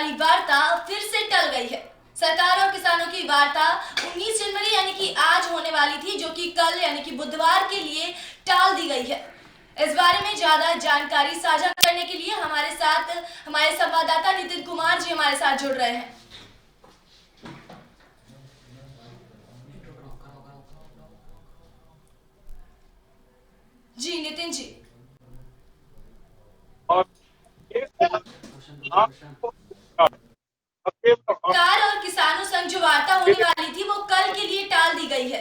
वाली वार्ता फिर से टल गई है। सरकार और किसानों की वार्ता 19 जनवरी यानी कि आज होने वाली थी, जो कि कल यानी कि बुधवार के लिए टाल दी गई है। इस बारे में ज्यादा जानकारी साझा करने के लिए हमारे साथ हमारे संवाददाता नितिन कुमार जी हमारे साथ जुड़ रहे हैं। जी नितिन जी। और सरकार और किसानों संग जो वार्ता होने वाली थी वो कल के लिए टाल दी गई है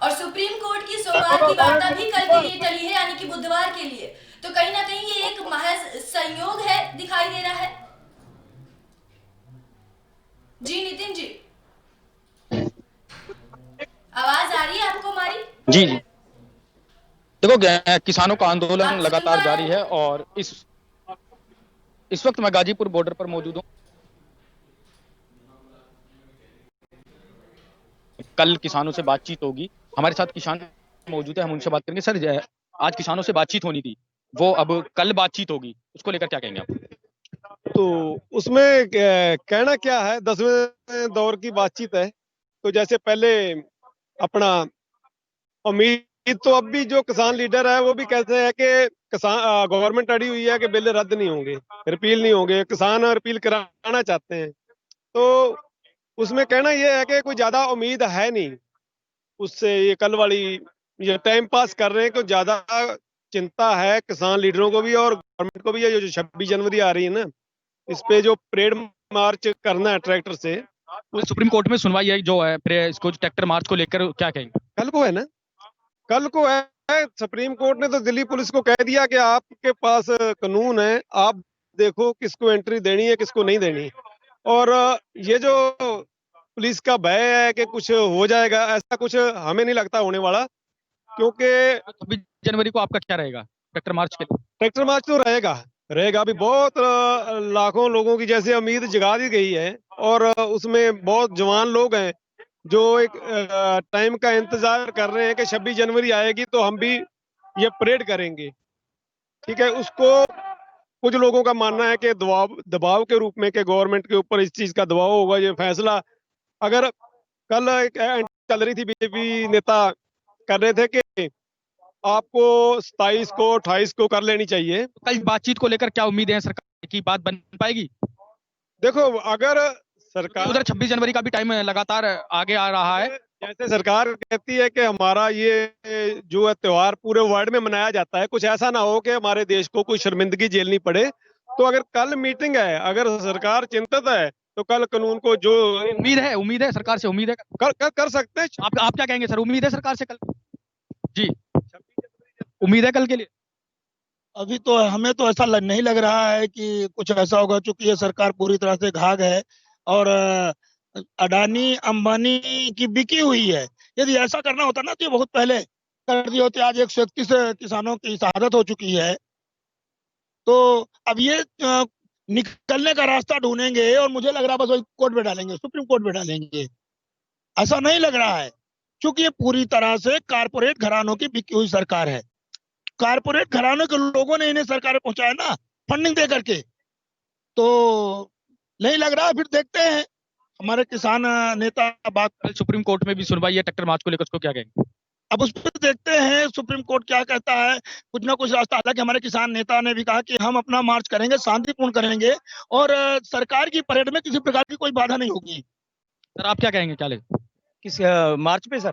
और सुप्रीम कोर्ट की सोमवार की वार्ता भी कल के लिए टली है, यानी कि बुधवार के लिए। तो कहीं ना कहीं ये एक महज संयोग है दिखाई दे रहा है। जी नितिन जी, आवाज आ रही है आपको हमारी? जी जी। देखो किसानों का आंदोलन आपको सुन लगातार पा रहे जारी हैं? है और इस वक्त मैं गाजीपुर बॉर्डर पर मौजूद हूँ। कल किसानों से बातचीत होगी। हमारे साथ किसान मौजूद है, हम उनसे बात करेंगे। सर, आज किसानों से बातचीत होनी थी, वो अब कल बातचीत होगी, उसको लेकर क्या कहेंगे आप? तो उसमें कहना क्या है, 10वें दौर की बातचीत है। तो जैसे पहले अपना उम्मीद, तो अब भी जो किसान लीडर है वो भी कहते हैं कि किसान गवर्नमेंट अड़ी हुई है कि बिल रद्द नहीं होंगे, रिपील नहीं होंगे, किसान रिपील कराना चाहते हैं। तो उसमें कहना यह है कि कोई ज्यादा उम्मीद है नहीं उससे। ये कल वाली ये टाइम पास कर रहे हैं, कि ज्यादा चिंता है किसान लीडरों को भी और गवर्नमेंट को भी। ये जो 26 जनवरी आ रही है ना, इस पे जो परेड मार्च करना है ट्रैक्टर से, कल उस सुप्रीम कोर्ट में सुनवाई है जो है, फिर इसको ट्रैक्टर मार्च को लेकर क्या कहेंगे? कल को है ना, कल को है। सुप्रीम कोर्ट ने तो दिल्ली पुलिस को कह दिया कि आपके पास कानून है, आप देखो किसको एंट्री देनी है किसको नहीं देनी। और ये जो पुलिस का भय है कि कुछ हो जाएगा, ऐसा कुछ हमें नहीं लगता होने वाला। क्योंकि 26 जनवरी को आपका क्या रहेगा ट्रैक्टर मार्च के लिए? ट्रैक्टर मार्च तो रहेगा रहेगा। अभी बहुत लाखों लोगों की जैसे उम्मीद जगा दी गई है। और उसमें बहुत जवान लोग हैं जो एक टाइम का इंतजार कर रहे हैं कि 26 जनवरी आएगी तो हम भी ये परेड करेंगे। ठीक है, उसको कुछ लोगों का मानना है कि दबाव दबाव के रूप में, कि गवर्नमेंट के ऊपर इस चीज का दबाव होगा, ये फैसला। अगर कल एक चल रही थी, बीजेपी नेता कर रहे थे कि आपको 27 को 28 को कर लेनी चाहिए। तो कल बातचीत को लेकर क्या उम्मीदें हैं, सरकार की बात बन पाएगी? देखो, अगर क्योंकि सरकार उधर 26 जनवरी का भी टाइम लगातार आगे आ रहा है। जैसे सरकार कहती है कि हमारा ये जो है त्योहार पूरे वर्ल्ड में मनाया जाता है, कुछ ऐसा ना हो कि हमारे देश को कोई शर्मिंदगी झेलनी पड़े। तो अगर कल मीटिंग है, अगर सरकार चिंतित है, तो कल कानून को जो उम्मीद है सरकार से, उम्मीद है। कर सकते हैं। आप क्या कहेंगे सर, उम्मीद है सरकार से कल? जी, उम्मीद है कल के लिए? अभी तो हमें तो ऐसा नहीं लग रहा है कि कुछ ऐसा होगा, चूंकि ये सरकार पूरी तरह से घाग है और अडानी अंबानी की बिकी हुई है। यदि ऐसा करना होता ना तो ये बहुत पहले कर दिए होते। आज 131 किसानों की शहादत हो चुकी है। तो अब ये निकलने का रास्ता ढूंढेंगे और मुझे लग रहा है बस वही कोर्ट में डालेंगे, सुप्रीम कोर्ट में डालेंगे। ऐसा नहीं लग रहा है, क्योंकि ये पूरी तरह से कारपोरेट घरानों की बिकी हुई सरकार है। कारपोरेट घरानों के लोगों ने इन्हें सरकार में पहुंचाया ना, फंडिंग दे करके। तो नहीं लग रहा, फिर देखते हैं हमारे किसान नेता बात। कल सुप्रीम कोर्ट में भी सुनवाई है ट्रैक्टर मार्च को लेकर, उसको क्या कहेंगे? अब उस पर देखते हैं सुप्रीम कोर्ट क्या कहता है। कुछ ना कुछ रास्ता, हालांकि हमारे किसान नेता ने भी कहा कि हम अपना मार्च करेंगे, शांतिपूर्ण करेंगे और सरकार की परेड में किसी प्रकार की कोई बाधा नहीं होगी। सर, आप क्या कहेंगे, क्या ले किस मार्च पे सर?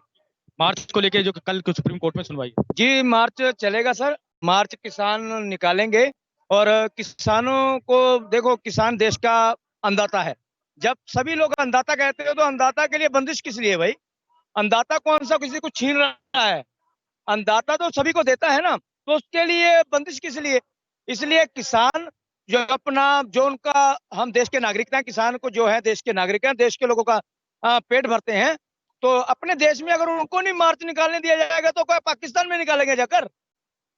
मार्च को लेकर जो कल सुप्रीम कोर्ट में सुनवाई है? जी, मार्च चलेगा सर। मार्च किसान निकालेंगे। और किसानों को देखो, किसान देश का अन्नदाता है। जब सभी लोग अन्नदाता कहते हो तो अन्नदाता के लिए बंदिश किस लिए भाई? अन्नदाता कौन सा किसी को छीन रहा है? अन्नदाता तो सभी को देता है ना, तो उसके लिए बंदिश किस लिए? इसलिए किसान जो अपना, जो उनका, हम देश के नागरिक हैं, किसान को जो है देश के नागरिक हैं, देश के लोगों का पेट भरते हैं। तो अपने देश में अगर उनको नहीं मार्च निकालने दिया जाएगा तो क्या पाकिस्तान में निकालेंगे जाकर?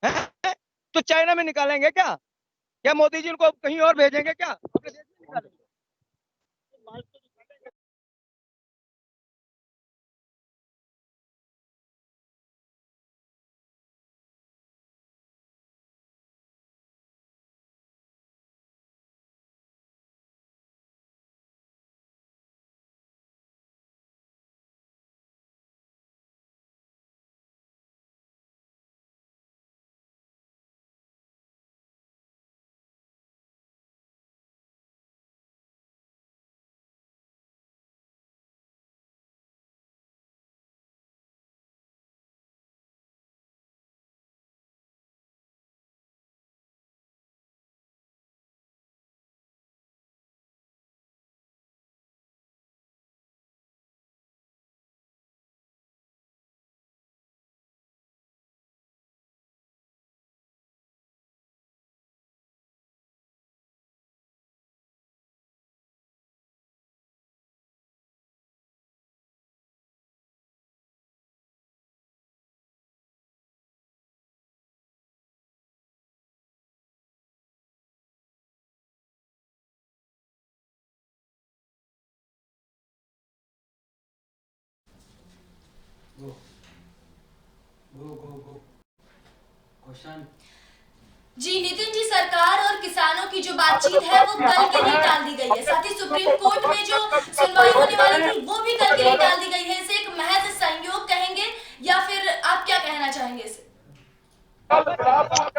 है? तो चाइना में निकालेंगे क्या? या मोदी जी उनको कहीं और भेजेंगे क्या? अपने देश में निकालेंगे। जी नितिन जी, सरकार और किसानों की जो बातचीत है वो कल के लिए टाल दी गई है। साथ ही सुप्रीम कोर्ट में जो सुनवाई होने वाली थी वो भी कल के लिए टाल दी गई है। इसे एक महज संयोग कहेंगे या फिर आप क्या कहना चाहेंगे इसे?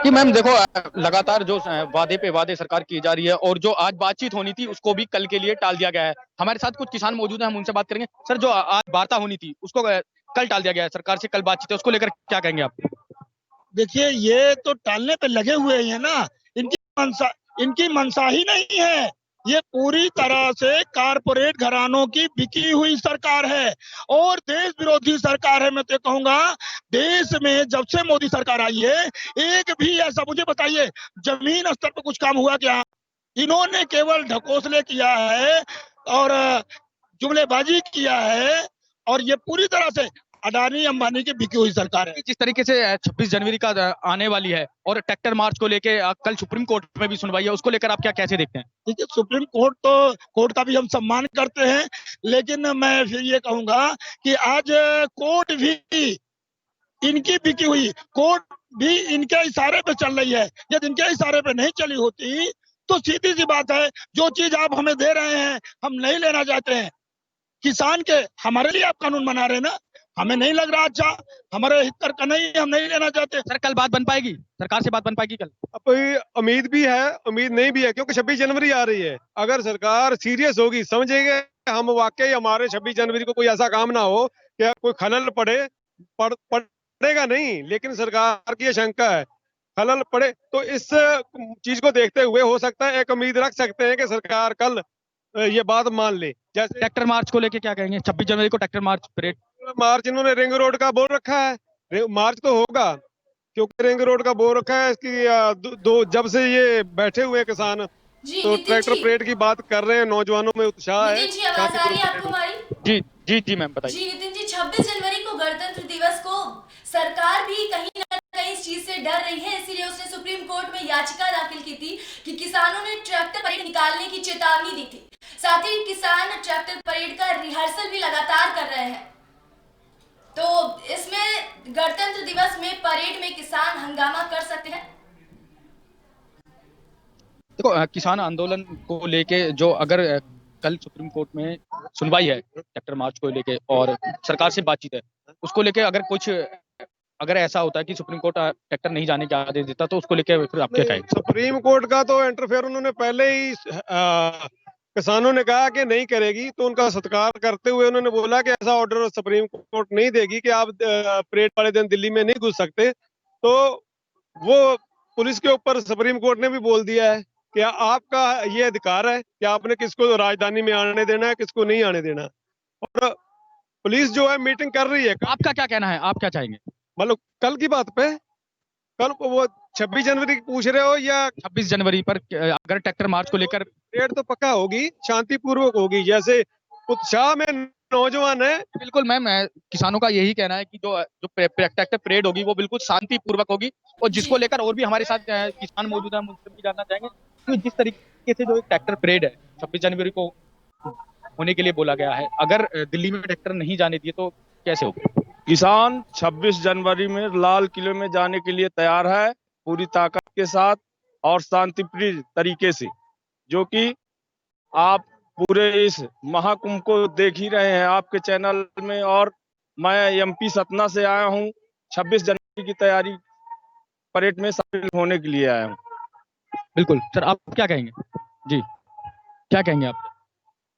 कि मैम देखो, लगातार जो वादे पे वादे सरकार की जा रही है और जो आज बातचीत होनी थी उसको भी कल के लिए टाल दिया गया है। हमारे साथ कुछ किसान मौजूद हैं, हम उनसे बात करेंगे। सर, जो आज वार्ता होनी थी उसको कल टाल दिया गया है, सरकार से कल बातचीत है, उसको लेकर क्या कहेंगे आप? देखिए, ये तो टालने पे लगे हुए हैं ना। इनकी मंशा ही नहीं है। ये पूरी तरह से कारपोरेट घरानों की बिकी हुई सरकार है और देश विरोधी सरकार है। मैं तो कहूंगा, देश में जब से मोदी सरकार आई है, एक भी ऐसा मुझे बताइए जमीन स्तर पर कुछ काम हुआ क्या? इन्होंने केवल ढकोसले किया है और जुमलेबाजी किया है और ये पूरी तरह से अडानी अंबानी की बिकी हुई सरकार है। जिस तरीके से 26 जनवरी का आने वाली है और ट्रैक्टर मार्च को लेके कल सुप्रीम कोर्ट में भी सुनवाई है, उसको लेकर आप क्या कैसे देखते हैं? देखिए, सुप्रीम कोर्ट का भी हम सम्मान करते हैं, लेकिन मैं फिर ये कहूंगा कि आज कोर्ट भी इनकी बिकी हुई, कोर्ट भी इनके इशारे पे चल रही है। यदि इनके इशारे पे नहीं चली होती तो सीधी सी बात है, जो चीज आप हमें दे रहे हैं हम नहीं लेना चाहते हैं। किसान के हमारे लिए आप कानून बना रहे हैं ना, हमें नहीं लग रहा अच्छा, हमारे हित का नहीं, हम नहीं लेना चाहते। सर, कल बात बन पाएगी? सरकार से बात बन पाएगी कल? अब ये उम्मीद भी है, उम्मीद नहीं भी है, क्योंकि 26 जनवरी आ रही है। अगर सरकार सीरियस होगी, समझेंगे हम वाकई हमारे 26 जनवरी को कोई ऐसा काम ना हो कि कोई खलल पड़ेगा नहीं, लेकिन सरकार की ये शंका है खलल पड़े, तो इस चीज को देखते हुए हो सकता है एक उम्मीद रख सकते हैं कि सरकार कल ये बात मान ले। जैसे ट्रैक्टर मार्च को लेके क्या कहेंगे? 26 जनवरी को ट्रैक्टर मार्च परेड। मार्च इन्होंने रिंग रोड का बोल रखा है, मार्च तो होगा क्योंकि रिंग रोड का बोल रखा है। इसकी जब से ये बैठे हुए हैं किसान, जी तो नितिन ट्रैक्टर जी, परेड की बात कर रहे हैं, नौजवानों में उत्साह है। नितिन जी आवाज आ रही है आपको हमारी? जी जी जी मैम, बताइए। जी नितिन जी, 26 जनवरी को गणतंत्र दिवस को सरकार भी कहीं ना कहीं इस चीज से डर रही है, इसीलिए उसने सुप्रीम कोर्ट में याचिका दाखिल की थी कि किसानों ने ट्रैक्टर परेड निकालने की चेतावनी दी थी। साथ ही किसान ट्रैक्टर परेड का रिहर्सल भी लगातार कर रहे हैं। तो इसमें गणतंत्र दिवस में परेड में किसान हंगामा कर सकते हैं। देखो, किसान आंदोलन को लेके जो अगर कल सुप्रीम कोर्ट में सुनवाई है ट्रैक्टर मार्च को लेके और सरकार से बातचीत है, उसको लेके अगर ऐसा होता है कि सुप्रीम कोर्ट ट्रैक्टर नहीं जाने की आदेश देता, तो उसको लेके फिर आप क्या कहेंगे? सुप्रीम कोर्ट का तो इंटरफेयर उन्होंने पहले ही किसानों ने कहा कि नहीं करेगी, तो उनका सत्कार करते हुए उन्होंने बोला कि ऐसा ऑर्डर सुप्रीम कोर्ट नहीं देगी कि आप परेड वाले दिन दिल्ली में नहीं घुस सकते। तो वो पुलिस के ऊपर सुप्रीम कोर्ट ने भी बोल दिया है कि आपका ये अधिकार है कि आपने किसको राजधानी में आने देना है, किसको नहीं आने देना। और पुलिस जो है मीटिंग कर रही है। आपका क्या कहना है, आप क्या चाहेंगे? मतलब कल की बात पे, कल वो 26 जनवरी की पूछ रहे हो या 26 जनवरी पर अगर ट्रैक्टर मार्च को लेकर परेड तो पक्का होगी, शांतिपूर्वक होगी, जैसे उत्साह में नौजवान है। बिल्कुल मैम, किसानों का यही कहना है कि जो ट्रैक्टर परेड होगी वो बिल्कुल शांतिपूर्वक होगी, और जिसको लेकर और भी हमारे साथ किसान मौजूद है, हम उनसे भी जानना चाहेंगे कि जिस तरीके से जो ट्रैक्टर परेड है 26 जनवरी को होने के लिए बोला गया है, अगर दिल्ली में ट्रैक्टर नहीं जाने दिए तो कैसे होगा? किसान 26 जनवरी में लाल किले में जाने के लिए तैयार है, पूरी ताकत के साथ और शांतिप्रिय तरीके से, जो कि आप पूरे इस महाकुंभ को देख ही रहे हैं आपके चैनल में। और मैं एमपी सतना से आया हूं, 26 जनवरी की तैयारी परेड में शामिल होने के लिए आया हूं। बिल्कुल सर, आप क्या कहेंगे? जी, क्या कहेंगे आप?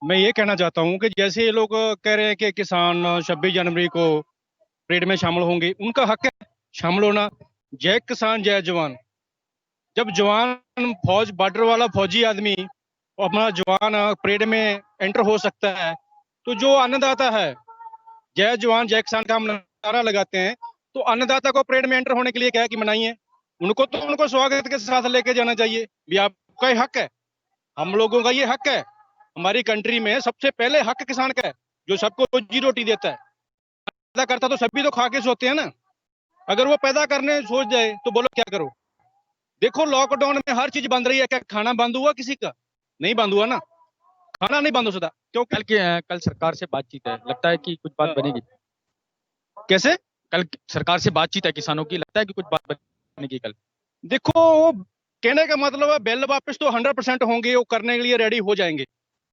मैं ये कहना चाहता हूं कि जैसे ये लोग कह रहे हैं कि किसान 26 जनवरी को परेड में शामिल होंगे, उनका हक है शामिल होना। जय किसान जय जवान। जब जवान फौज, बॉर्डर वाला फौजी आदमी अपना जवान परेड में एंटर हो सकता है, तो जो अन्नदाता है, जय जवान जय किसान का हम नारा लगाते हैं, तो अन्नदाता को परेड में एंटर होने के लिए क्या है कि मनाही है, उनको स्वागत के साथ लेके जाना चाहिए। भी आपका ये हक है, हम लोगों का ये हक है। हमारी कंट्री में सबसे पहले हक किसान का है, जो सबको रोजी रोटी देता है। पैदा करता तो सभी तो खा के सोते हैं ना। अगर वो पैदा करने सोच जाए तो बोलो क्या करो। देखो, लॉकडाउन में हर चीज बंद रही है, क्या खाना बंद हुआ किसी का? नहीं बंद हुआ ना, खाना नहीं बंद हो सकता। क्यों? कल सरकार से बातचीत है, लगता है कि कुछ बात बनेगी? कैसे? कल सरकार से बातचीत है किसानों की, लगता है कि कुछ बात बनेगी? यानी कि कल। देखो वो कहने का मतलब है बिल वापस तो 100% होंगे, वो करने के लिए रेडी हो जाएंगे,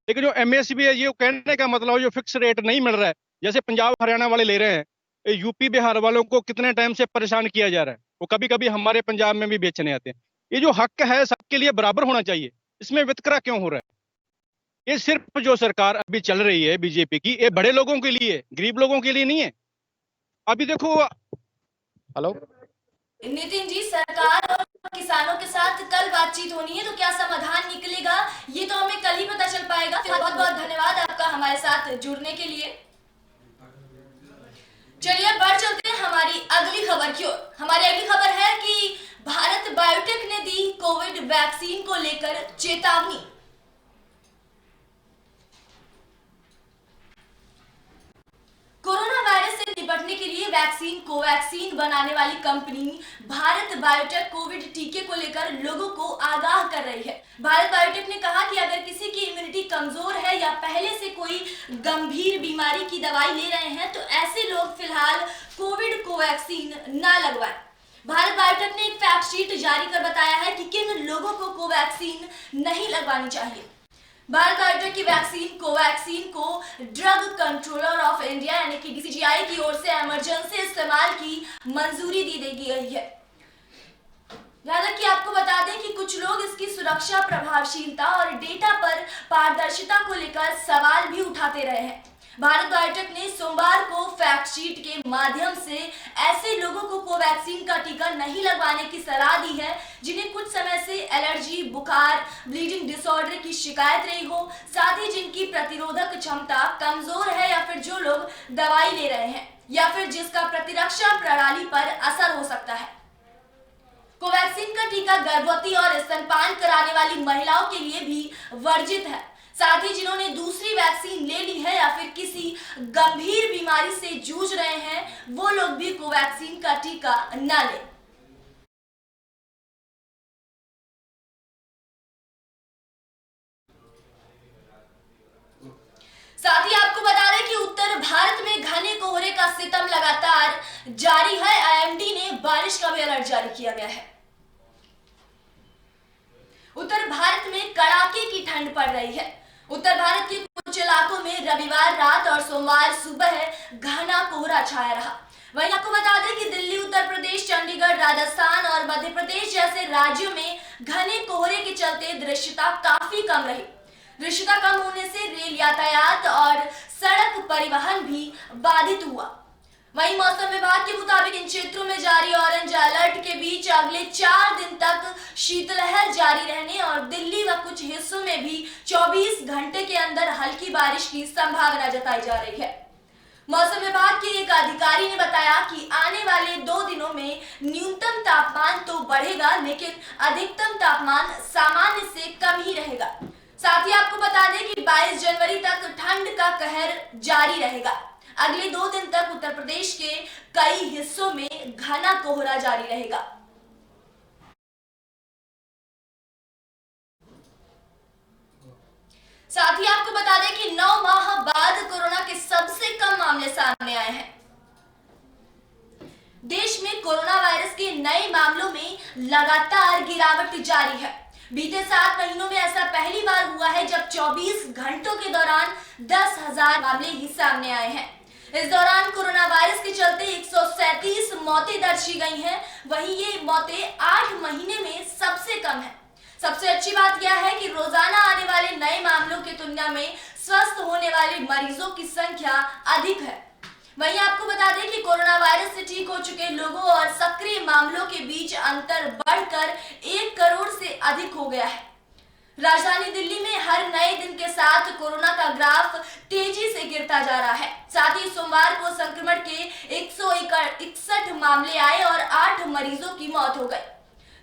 लेकिन जो एमएसपी है ये कहने का मतलब जो फिक्स रेट नहीं मिल रहा है, जैसे पंजाब हरियाणा वाले ले रहे हैं, यूपी बिहार वालों को कितने टाइम से परेशान किया जा रहा है, वो कभी कभी हमारे पंजाब में भी बेचने आते हैं। ये जो हक है सबके लिए बराबर होना चाहिए, इसमें वितकरा क्यों हो रहा है? ये सिर्फ जो सरकार अभी चल रही है बीजेपी की, ये बड़े लोगों के लिए है, गरीब लोगों के लिए नहीं है। अभी देखो, हेलो नितिन जी, सरकार और किसानों के साथ कल बातचीत होनी है, तो क्या समाधान निकलेगा ये तो हमें कल ही पता चल पाएगा। बहुत बहुत धन्यवाद आपका हमारे साथ जुड़ने के लिए। चलिए अब बढ़ चलते हैं हमारी अगली खबर की ओर। हमारी अगली खबर है कि भारत बायोटेक ने दी कोविड वैक्सीन को लेकर चेतावनी। कोरोना वायरस से निपटने के लिए वैक्सीन कोवैक्सीन बनाने वाली कंपनी भारत बायोटेक कोविड टीके को लेकर लोगों को आगाह कर रही है। भारत बायोटेक ने कहा कि अगर किसी की इम्यूनिटी कमजोर है या पहले से कोई गंभीर बीमारी की दवाई ले रहे हैं, तो ऐसे लोग फिलहाल कोविड कोवैक्सीन न लगवाएं। भारत बायोटेक ने एक फैक्ट शीट जारी कर बताया है कि किन लोगों को कोवैक्सीन नहीं लगवानी चाहिए। भारत बायोटेक की वैक्सीन कोवैक्सीन को ड्रग कंट्रोलर ऑफ इंडिया यानी कि डीसीजीआई की ओर से इमरजेंसी इस्तेमाल की मंजूरी दी गई है। हालांकि आपको बता दें कि कुछ लोग इसकी सुरक्षा, प्रभावशीलता और डेटा पर पारदर्शिता को लेकर सवाल भी उठाते रहे हैं। भारत बायोटेक ने सोमवार को फैक्ट शीट के माध्यम से ऐसे लोगों को कोवैक्सीन का टीका नहीं लगवाने की सलाह दी है जिन्हें कुछ समय से एलर्जी, बुखार, ब्लीडिंग डिसऑर्डर की शिकायत रही हो, साथ ही जिनकी प्रतिरोधक क्षमता कमजोर है या फिर जो लोग दवाई ले रहे हैं या फिर जिसका प्रतिरक्षा प्रणाली पर असर हो सकता है। कोवैक्सीन का टीका गर्भवती और स्तनपान कराने वाली महिलाओं के लिए भी वर्जित है। साथ ही जिन्होंने दूसरी वैक्सीन ले ली है या फिर किसी गंभीर बीमारी से जूझ रहे हैं, वो लोग भी कोवैक्सीन का टीका न लें। साथ ही आपको बता दें कि उत्तर भारत में घने कोहरे का सितम लगातार जारी है। आईएमडी ने बारिश का भी अलर्ट जारी किया गया है। उत्तर भारत में कड़ाके की ठंड पड़ रही है। उत्तर भारत के कुछ इलाकों में रविवार रात और सोमवार सुबह घना कोहरा छाया रहा। वहीं आपको बता दें कि दिल्ली, उत्तर प्रदेश, चंडीगढ़, राजस्थान और मध्य प्रदेश जैसे राज्यों में घने कोहरे के चलते दृश्यता काफी कम रही। दृश्यता कम होने से रेल यातायात और सड़क परिवहन भी बाधित हुआ। वहीं मौसम विभाग के मुताबिक इन क्षेत्रों में जारी ऑरेंज अलर्ट के बीच अगले 4 दिन तक शीतलहर जारी रहने और दिल्ली व कुछ हिस्सों में भी 24 घंटे के अंदर हल्की बारिश की संभावना जताई जा रही है। मौसम विभाग के एक अधिकारी ने बताया कि आने वाले 2 दिनों में न्यूनतम तापमान तो बढ़ेगा, लेकिन अधिकतम तापमान सामान्य से कम ही रहेगा। साथ ही आपको बता दें कि 22 जनवरी तक ठंड का कहर जारी रहेगा। अगले 2 दिन तक उत्तर प्रदेश के कई हिस्सों में घना कोहरा जारी रहेगा। साथ ही आपको बता दें कि 9 माह बाद कोरोना के सबसे कम मामले सामने आए हैं। देश में कोरोना वायरस के नए मामलों में लगातार गिरावट जारी है। बीते 7 महीनों में ऐसा पहली बार हुआ है जब 24 घंटों के दौरान 10,000 मामले ही सामने आए हैं। इस दौरान कोरोना वायरस के चलते 137 मौतें दर्ज की गई हैं। वहीं ये मौतें 8 महीने में सबसे कम है। सबसे अच्छी बात यह है कि रोजाना आने वाले नए मामलों की तुलना में स्वस्थ होने वाले मरीजों की संख्या अधिक है। वहीं आपको बता दें कि कोरोना वायरस से ठीक हो चुके लोगों और सक्रिय मामलों के बीच अंतर बढ़कर 1 करोड़ से अधिक हो गया है। राजधानी दिल्ली में हर नए दिन के साथ कोरोना का ग्राफ तेजी से गिरता जा रहा है। साथ ही सोमवार को संक्रमण के 161 मामले आए और 8 मरीजों की मौत हो गई।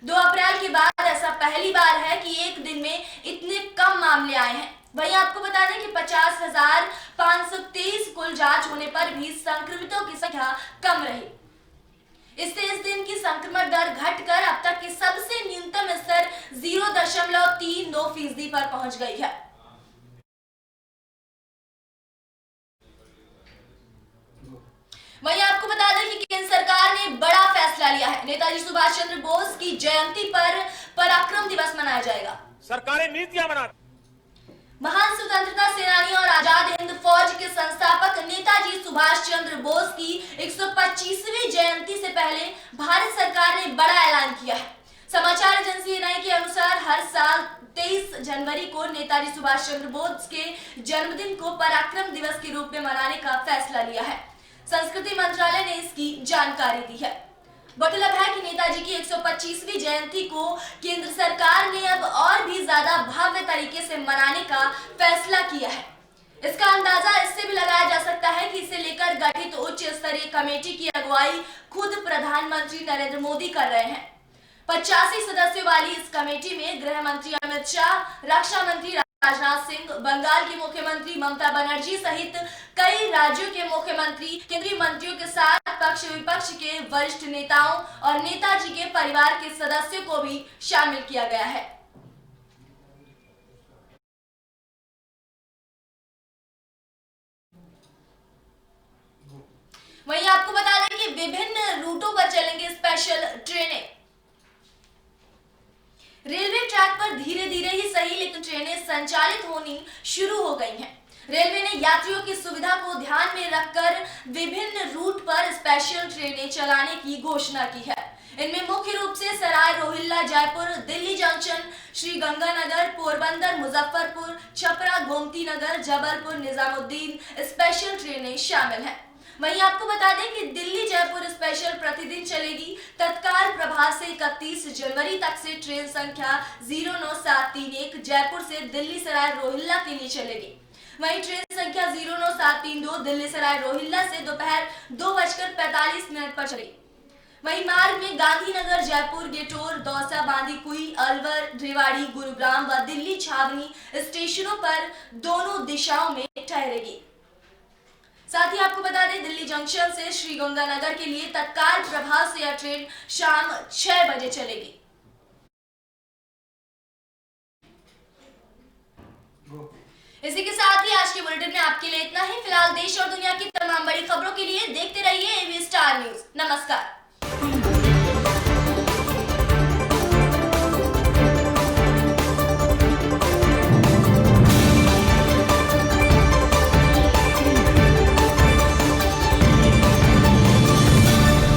2 अप्रैल के बाद ऐसा पहली बार है कि एक दिन में इतने कम मामले आए हैं। वहीं आपको बता दें कि 50,523 कुल जांच होने पर भी संक्रमितों की संख्या कम रही। इससे इस दिन की संक्रमण दर घटकर अब तक के सबसे न्यूनतम स्तर 0.32% पर पहुंच गई है। वहीं आपको बता दें कि केंद्र सरकार ने बड़ा फैसला लिया है। नेताजी सुभाष चंद्र बोस की जयंती पर पराक्रम दिवस मनाया जाएगा। सरकारें नीतियां बनाती। महान स्वतंत्रता सेनानी और आजाद हिंद फौज के संस्थापक नेताजी सुभाष चंद्र बोस की 125वीं जयंती से पहले भारत सरकार ने बड़ा ऐलान किया है। समाचार एजेंसी एएनआई के अनुसार हर साल 23 जनवरी को नेताजी सुभाष चंद्र बोस के जन्मदिन को पराक्रम दिवस के रूप में मनाने का फैसला लिया है। संस्कृति मंत्रालय ने इसकी जानकारी दी है। गौरतलब है कि नेताजी की 125वीं जयंती को केंद्र सरकार ने अब और भी ज्यादा भव्य तरीके से मनाने का फैसला किया है। इसका अंदाजा इससे भी लगाया जा सकता है कि इसे लेकर गठित उच्च स्तरीय कमेटी की अगुवाई खुद प्रधानमंत्री नरेंद्र मोदी कर रहे हैं। 85 सदस्यों वाली इस कमेटी में गृह मंत्री अमित शाह, रक्षा मंत्री राजनाथ सिंह, बंगाल की मुख्यमंत्री ममता बनर्जी सहित कई राज्यों के मुख्यमंत्री, केंद्रीय मंत्रियों के साथ पक्ष विपक्ष के वरिष्ठ नेताओं और नेताजी के परिवार के सदस्यों को भी शामिल किया गया है। वहीं आपको बता दें कि विभिन्न रूटों पर चलेंगे स्पेशल ट्रेनें। रेलवे ट्रैक पर धीरे धीरे ही सही लेकिन ट्रेनें संचालित होनी शुरू हो गई हैं। रेलवे ने यात्रियों की सुविधा को ध्यान में रखकर विभिन्न रूट पर स्पेशल ट्रेनें चलाने की घोषणा की है। इनमें मुख्य रूप से सराय रोहिल्ला जयपुर, दिल्ली जंक्शन, श्री गंगानगर, पोरबंदर, मुजफ्फरपुर, छपरा, गोमती नगर, जबलपुर, निजामुद्दीन स्पेशल ट्रेनें शामिल हैं। वहीं आपको बता दें कि दिल्ली जयपुर स्पेशल प्रतिदिन चलेगी। तत्काल प्रभाव से 31 जनवरी तक से ट्रेन संख्या 09731 जयपुर से दिल्ली सराय रोहिल्ला के लिए चलेगी। वहीं ट्रेन संख्या 09732 दिल्ली सराय रोहिल्ला से दोपहर 2:45 पर चलेगी। वहीं मार्ग में गांधीनगर, जयपुर, गेटोर, दौसा, बांदीकुई, अलवर, रेवाड़ी, गुरुग्राम व दिल्ली छावनी स्टेशनों पर दोनों दिशाओं में ठहरेगी। साथ ही आपको बता दें दिल्ली जंक्शन से श्री गंगानगर के लिए तत्काल प्रभाव से यह ट्रेन शाम 6 बजे चलेगी। इसी के साथ ही आज के बुलेटिन में आपके लिए इतना ही। फिलहाल देश और दुनिया की तमाम बड़ी खबरों के लिए देखते रहिए एबी स्टार न्यूज। नमस्कार।